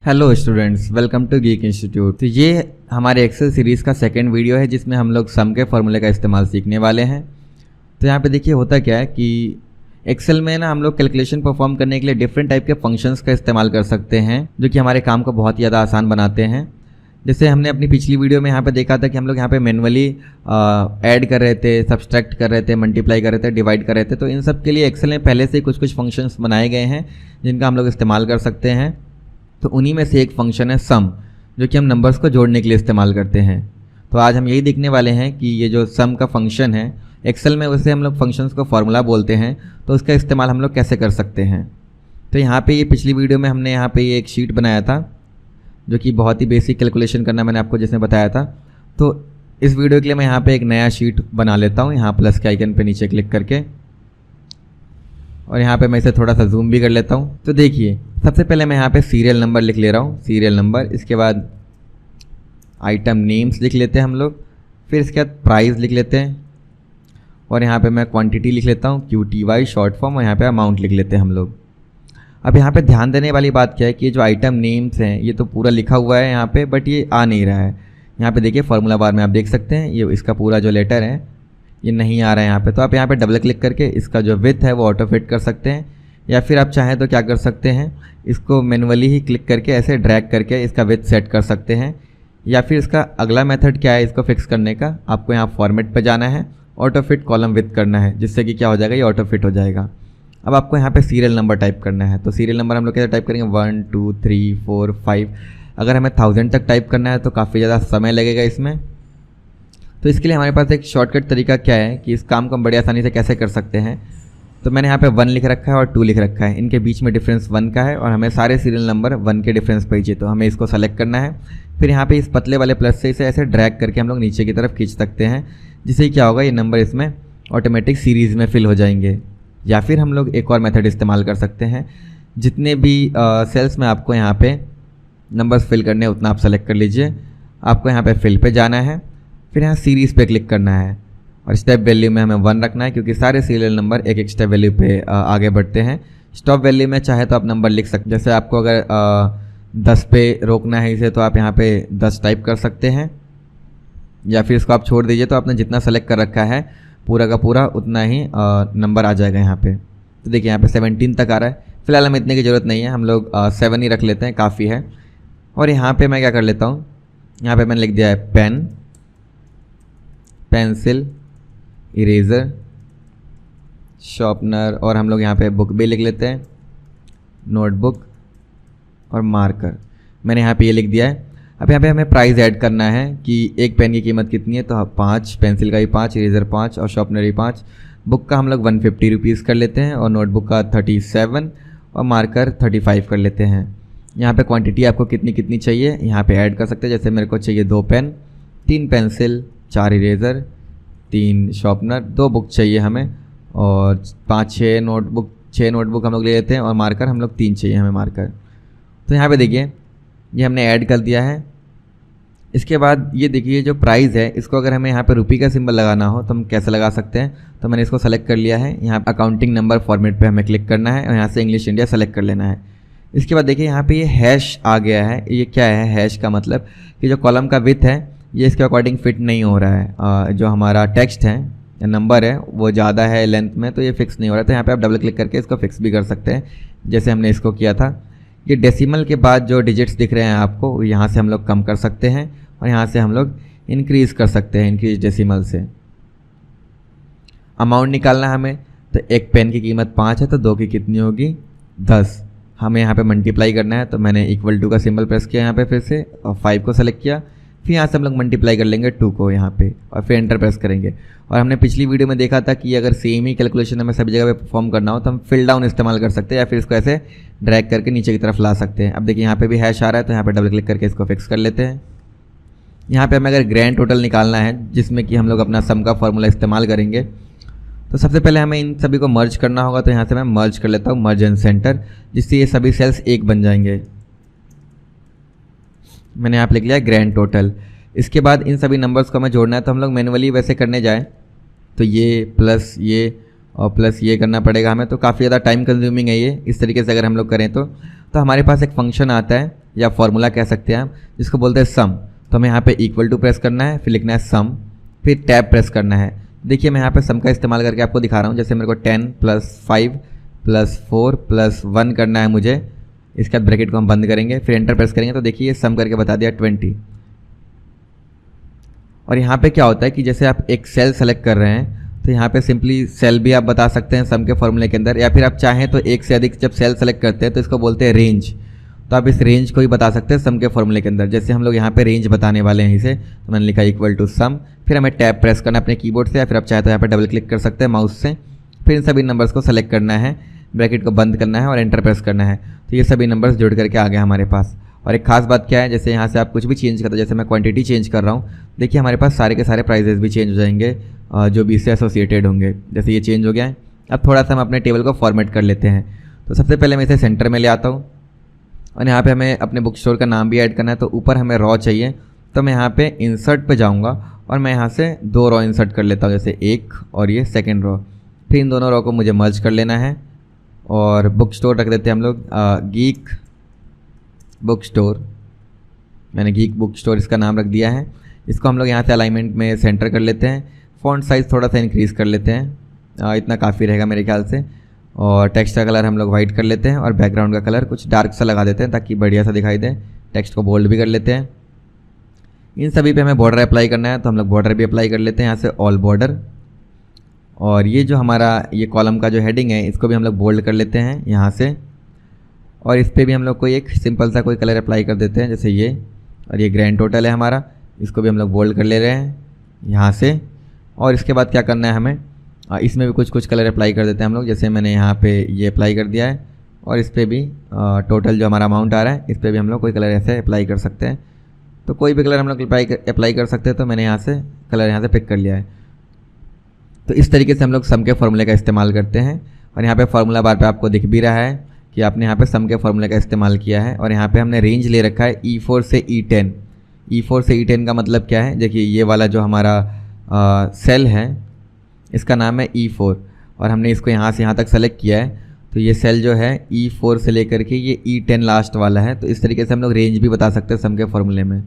Hello students, welcome to Geek Institute. तो ये हमारे एक्सेल सीरीज़ का सेकंड वीडियो है जिसमें हम लोग सम के फॉर्मूले का इस्तेमाल सीखने वाले हैं। तो यहाँ पे देखिए होता क्या है कि एक्सेल में ना हम लोग कैलकुलेशन परफॉर्म करने के लिए डिफरेंट टाइप के फंक्शंस का इस्तेमाल कर सकते हैं जो कि हमारे काम को बहुत ही ज़्यादा आसान बनाते हैं। जैसे हमने अपनी पिछली वीडियो में यहाँ पे देखा था कि हम लोग यहाँ पे मैनुअली ऐड कर रहे थे, सब्सट्रैक्ट कर रहे थे, मल्टीप्लाई कर रहे थे, डिवाइड कर रहे थे। तो इन सब के लिए एक्सेल में पहले से कुछ फंक्शंस बनाए गए हैं जिनका हम लोग इस्तेमाल कर सकते हैं। तो उन्हीं में से एक फंक्शन है सम, जो कि हम नंबर्स को जोड़ने के लिए इस्तेमाल करते हैं। तो आज हम यही देखने वाले हैं कि ये जो सम का फंक्शन है एक्सेल में, उसे हम लोग फंक्शंस को फार्मूला बोलते हैं, तो उसका इस्तेमाल हम लोग कैसे कर सकते हैं। तो यहाँ पे ये पिछली वीडियो में हमने यहाँ पे ये एक शीट बनाया था जो कि बहुत ही बेसिक कैलकुलेशन करना मैंने आपको जैसे बताया था। तो इस वीडियो के लिए मैं यहाँ पे एक नया शीट बना लेता हूँ, यहाँ प्लस के आइकन पे नीचे क्लिक करके, और यहाँ पे मैं इसे थोड़ा सा जूम भी कर लेता हूँ। तो देखिए सबसे पहले मैं यहाँ पे सीरियल नंबर लिख ले रहा हूँ, सीरियल नंबर। इसके बाद आइटम नेम्स लिख लेते हैं हम लोग, फिर इसके बाद प्राइस लिख लेते हैं, और यहाँ पे मैं क्वांटिटी लिख लेता हूँ, QTY शॉर्ट फॉर्म, और यहाँ पे अमाउंट लिख लेते हैं हम लोग। अब यहाँ पे ध्यान देने वाली बात क्या है कि ये जो आइटम नेम्स हैं ये तो पूरा लिखा हुआ है यहाँ पे, बट ये आ नहीं रहा है। यहाँ पे देखिए फार्मूला बार में आप देख सकते हैं ये इसका पूरा जो लेटर है ये नहीं आ रहा है यहाँ पे। तो आप यहाँ पे डबल क्लिक करके इसका जो विड्थ है वो ऑटो फिट कर सकते हैं, या फिर आप चाहें तो क्या कर सकते हैं, इसको मैनुअली ही क्लिक करके ऐसे ड्रैग करके इसका विड्थ सेट कर सकते हैं। या फिर इसका अगला मेथड क्या है इसको फिक्स करने का, आपको यहाँ फॉर्मेट पे जाना है, ऑटो फिट कॉलम विड्थ करना है, जिससे कि क्या हो जाएगा, ये ऑटो फिट हो जाएगा। अब आपको यहाँ पे सीरियल नंबर टाइप करना है। तो सीरियल नंबर हम लोग कैसे टाइप करेंगे, 1 2 3 4 5। अगर हमें 1000 तक टाइप करना है तो काफ़ी ज़्यादा समय लगेगा इसमें। तो इसके लिए हमारे पास एक शॉर्टकट तरीका क्या है कि इस काम को हम बड़ी आसानी से कैसे कर सकते हैं। तो मैंने यहाँ पे 1 लिख रखा है और 2 लिख रखा है, इनके बीच में डिफरेंस 1 का है और हमें सारे सीरियल नंबर 1 के डिफरेंस पे चाहिए। तो हमें इसको सेलेक्ट करना है, फिर यहाँ पे इस पतले वाले प्लस से इसे ऐसे ड्रैग करके हम लोग नीचे की तरफ खींच सकते हैं, जिससे क्या होगा, ये नंबर इसमें ऑटोमेटिक सीरीज़ में फिल हो जाएंगे। या फिर हम लोग एक और मेथड इस्तेमाल कर सकते हैं, जितने भी सेल्स में आपको यहाँ पे नंबर्स फिल करने हैं उतना आप सेलेक्ट कर लीजिए। आपको यहाँ पे फिल पे जाना है, फिर यहाँ सीरीज़ पे क्लिक करना है, और स्टेप वैल्यू में हमें 1 रखना है क्योंकि सारे सीरियल नंबर एक एक स्टेप वैल्यू पे आगे बढ़ते हैं। स्टॉप वैल्यू में चाहे तो आप नंबर लिख सकते, जैसे आपको अगर 10 पे रोकना है इसे तो आप यहाँ पे 10 टाइप कर सकते हैं, या फिर इसको आप छोड़ दीजिए। तो आपने जितना सेलेक्ट कर रखा है पूरा का पूरा उतना ही नंबर आ जाएगा यहाँ पे। तो देखिए यहाँ पे 17 तक आ रहा है। फिलहाल हमें इतने की ज़रूरत नहीं है, हम लोग 7 ही रख लेते हैं, काफ़ी है। और यहाँ पे मैं क्या कर लेता हूँ, यहाँ पे मैंने लिख दिया है पेन, पेंसिल, इरेज़र, शार्पनर, और हम लोग यहाँ पे बुक भी लिख लेते हैं, नोटबुक और मार्कर। मैंने यहाँ पे ये लिख दिया है। अब यहाँ पे हमें प्राइस ऐड करना है कि एक पेन की कीमत कितनी है, तो 5, पेंसिल का भी 5, इरेज़र 5 और शार्पनर भी 5। बुक का हम लोग 150 रुपीज़ कर लेते हैं, और नोटबुक का 37 और मार्कर 35 कर लेते हैं। यहाँ पे क्वांटिटी आपको कितनी कितनी चाहिए यहाँ पे ऐड कर सकते हैं। जैसे मेरे को चाहिए 2 pen, 3 pencil, 4 eraser, 3 sharpener, 2 book चाहिए हमें, और 6 नोटबुक हम लोग ले लेते हैं, और मार्कर हम लोग 3 चाहिए हमें मार्कर। तो यहाँ पे देखिए ये हमने ऐड कर दिया है। इसके बाद ये देखिए जो प्राइस है इसको अगर हमें यहाँ पे रुपये का सिंबल लगाना हो तो हम कैसे लगा सकते हैं। तो मैंने इसको सेलेक्ट कर लिया है, यहाँ अकाउंटिंग नंबर फॉर्मेट पे हमें क्लिक करना है और यहाँ से इंग्लिश इंडिया सेलेक्ट कर लेना है। इसके बाद देखिए यहाँ पे ये हैश आ गया है। ये क्या है, हैश का मतलब कि जो कॉलम का विड्थ है ये इसके अकॉर्डिंग फिट नहीं हो रहा है। जो हमारा टेक्स्ट है या नंबर है वो ज़्यादा है लेंथ में, तो ये फिक्स नहीं हो रहा है। तो यहाँ पे आप डबल क्लिक करके इसको फिक्स भी कर सकते हैं, जैसे हमने इसको किया था। ये डेसिमल के बाद जो डिजिट्स दिख रहे हैं आपको, यहाँ से हम लोग कम कर सकते हैं, और यहाँ से हम लोग इंक्रीज़ कर सकते हैं, इंक्रीज डेसिमल से। अमाउंट निकालना हमें, तो एक पेन की कीमत 5 है तो 2 की कितनी होगी, 10। हमें यहाँ पे मल्टीप्लाई करना है, तो मैंने इक्वल टू का सिंबल प्रेस किया यहाँ पे फिर से, और 5 को सेलेक्ट किया। फिर यहाँ से हम लोग मल्टीप्लाई कर लेंगे 2 को यहाँ पे, और फिर एंटर प्रेस करेंगे। और हमने पिछली वीडियो में देखा था कि अगर सेम ही कैलकुलेशन हमें सभी जगह पे परफॉर्म करना हो तो हम फिल डाउन इस्तेमाल कर सकते हैं, या फिर इसको ऐसे ड्रैग करके नीचे की तरफ ला सकते हैं। अब देखिए यहाँ पे भी हैश आ रहा है, तो यहाँ पे डबल क्लिक करके इसको फिक्स कर लेते हैं। यहाँ पे हमें अगर ग्रैंड टोटल निकालना है जिसमें कि हम लोग अपना सम का फॉर्मूला इस्तेमाल करेंगे, तो सबसे पहले हमें इन सभी को मर्ज करना होगा। तो यहाँ से मैं मर्ज कर लेता हूँ, मर्ज एंड सेंटर, जिससे ये सभी सेल्स एक बन जाएंगे। मैंने यहाँ पे लिख लिया ग्रैंड टोटल। इसके बाद इन सभी नंबर्स को हमें जोड़ना है, तो हम लोग मैनुअली वैसे करने जाएँ तो ये प्लस ये और प्लस ये करना पड़ेगा हमें, तो काफ़ी ज़्यादा टाइम कंज्यूमिंग है ये। इस तरीके से अगर हम लोग करें तो हमारे पास एक फंक्शन आता है या फॉर्मूला कह सकते हैं हम, जिसको बोलते हैं सम। तो हमें यहाँ पे इक्वल टू प्रेस करना है, फिर लिखना है सम, फिर टैब प्रेस करना है। देखिए मैं यहाँ पे सम का इस्तेमाल करके आपको दिखा रहा हूँ। जैसे मेरे को 10 + 5 + 4 + 1 करना है मुझे। इसके बाद ब्रैकेट को हम बंद करेंगे, फिर एंटर प्रेस करेंगे तो देखिए सम करके बता दिया 20। और यहाँ पे क्या होता है कि जैसे आप एक सेल सेलेक्ट कर रहे हैं तो यहाँ पे सिंपली सेल भी आप बता सकते हैं सम के फॉर्मूले के अंदर, या फिर आप चाहें तो एक से अधिक जब सेल सेलेक्ट करते हैं तो इसको बोलते हैं रेंज। तो आप इस रेंज को ही बता सकते हैं सम के फॉर्मूले के अंदर। जैसे हम लोग यहाँ पे रेंज बताने वाले हैं इसे, तो मैंने लिखा इक्वल टू सम, फिर हमें टैब प्रेस करना है अपने कीबोर्ड से, या फिर आप चाहे तो यहाँ पे डबल क्लिक कर सकते हैं माउस से। फिर इन सभी नंबर्स को सेलेक्ट करना है, ब्रैकेट को बंद करना है और एंटर प्रेस करना है। तो ये सभी नंबर्स जुड़ करके आ गए हमारे पास। और एक खास बात क्या है, जैसे यहाँ से आप कुछ भी चेंज करते हैं, जैसे मैं क्वांटिटी चेंज कर रहा हूँ, देखिए हमारे पास सारे के सारे प्राइजेस भी चेंज हो जाएंगे जो भी इससे एसोसिएटेड होंगे। जैसे ये चेंज हो गया है। अब थोड़ा सा हम अपने टेबल को फॉर्मेट कर लेते हैं। तो सबसे पहले मैं इसे सेंटर में ले आता हूँ और यहाँ पे हमें अपने बुक स्टोर का नाम भी ऐड करना है। तो ऊपर हमें रॉ चाहिए, तो मैं यहाँ पे इंसर्ट पे जाऊँगा और मैं यहाँ से 2 रॉ इंसर्ट कर लेता हूँ, जैसे एक और ये सेकेंड रॉ। फिर इन दोनों रॉ को मुझे मर्ज कर लेना है और बुक स्टोर रख देते हैं हम लोग गीक बुक स्टोर। मैंने गीक बुक स्टोर इसका नाम रख दिया है। इसको हम लोग यहाँ से अलाइनमेंट में सेंटर कर लेते हैं। फ़ॉन्ट साइज़ थोड़ा सा इंक्रीज़ कर लेते हैं, इतना काफ़ी रहेगा मेरे ख्याल से। और टेक्स्ट का कलर हम लोग वाइट कर लेते हैं और बैकग्राउंड का कलर कुछ डार्क सा लगा देते हैं ताकि बढ़िया सा दिखाई दे। टेक्स्ट को बोल्ड भी कर लेते हैं। इन सभी पे हमें बॉर्डर अप्लाई करना है, तो हम लोग बॉर्डर भी अप्लाई कर लेते हैं यहाँ से, ऑल बॉर्डर। और ये जो हमारा ये कॉलम का जो हेडिंग है, इसको भी हम लोग बोल्ड कर लेते हैं यहाँ से। और इस पर भी हम लोग कोई एक सिंपल सा कोई कलर अप्लाई कर देते हैं, जैसे ये। और ये ग्रैंड टोटल है हमारा, इसको भी हम लोग बोल्ड कर ले रहे हैं यहाँ से। और इसके बाद क्या करना है हमें, इसमें भी कुछ कुछ कलर अप्लाई कर देते हैं हम लोग। जैसे मैंने यहाँ पे ये अप्लाई कर दिया है और इस पर भी टोटल जो हमारा अमाउंट आ रहा है, इस पर भी हम लोग कोई कलर ऐसे अप्लाई कर सकते हैं। तो कोई भी कलर हम लोग अप्लाई कर सकते हैं। तो मैंने यहाँ से कलर यहाँ से पिक कर लिया है। तो इस तरीके से हम लोग सम के फॉर्मूले का इस्तेमाल करते हैं। और यहाँ पे फार्मूला बार पे आपको दिख भी रहा है कि आपने यहाँ पे सम के फॉर्मूले का इस्तेमाल किया है। और यहाँ पे हमने रेंज ले रखा है E4 से E10। E4 से E10 का मतलब क्या है, देखिए ये वाला जो हमारा सेल है इसका नाम है E4 और हमने इसको यहाँ से यहाँ तक सेलेक्ट किया है। तो ये सेल जो है E4 से लेकर के ये E10 लास्ट वाला है। तो इस तरीके से हम लोग रेंज भी बता सकते हैं सम के फॉर्मूले में।